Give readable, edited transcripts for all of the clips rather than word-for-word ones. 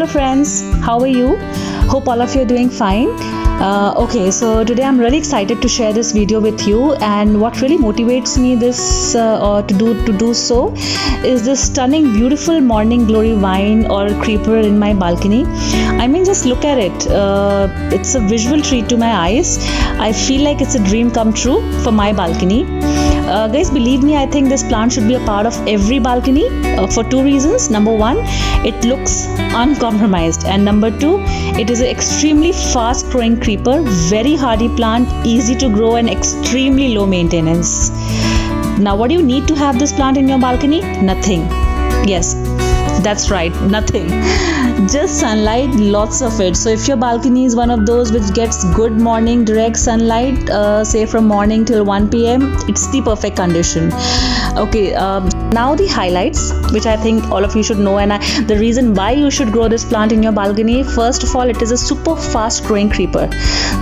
Hello friends, how are you? Hope all of you are doing fine. Okay, so today I'm really excited to share this video with you, and what really motivates me this to do so is this stunning beautiful morning glory vine or creeper in my balcony. I mean, just look at it. It's a visual treat to my eyes. I feel like it's a dream come true for my balcony. Guys, believe me, I think this plant should be a part of every balcony for two reasons. Number one, it looks uncompromised, and number two, it is an extremely fast growing creeper, very hardy plant, easy to grow and extremely low maintenance. Now, what do you need to have this plant in your balcony? Nothing. Yes, that's right, nothing. Just sunlight, lots of it. So if your balcony is one of those which gets good morning direct sunlight, say from morning till 1 p.m, it's the perfect condition. Okay, now the highlights which I think all of you should know, and the reason why you should grow this plant in your balcony. First of all, it is a super fast growing creeper.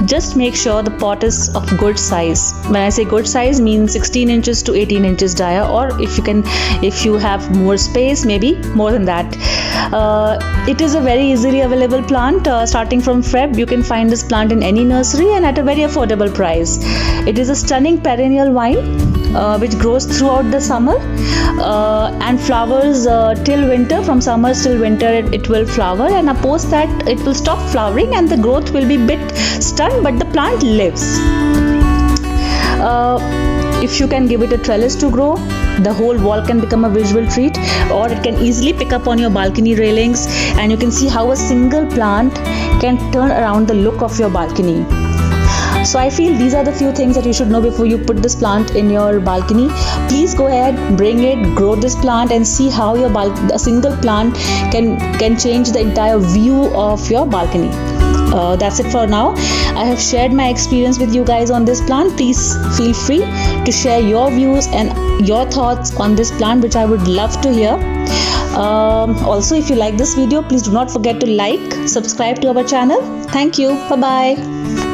Just make sure the pot is of good size. When I say good size, means 16 inches to 18 inches dia, or if you have more space, maybe more than that. It is a very easily available plant. Starting from Feb, you can find this plant in any nursery and at a very affordable price. It is a stunning perennial vine which grows throughout the summer and flowers till winter. From summer till winter it will flower, and post that it will stop flowering and the growth will be bit stunned, but the plant lives. If you can give it a trellis to grow, the whole wall can become a visual treat, or it can easily pick up on your balcony railings, and you can see how a single plant can turn around the look of your balcony. So I feel these are the few things that you should know before you put this plant in your balcony. Please go ahead, bring it, grow this plant, and see how a single plant can change the entire view of your balcony. That's it for now. I have shared my experience with you guys on this plant. Please feel free to share your views and your thoughts on this plant, which I would love to hear. Also, if you like this video, please do not forget to like, subscribe to our channel. Thank you. Bye bye.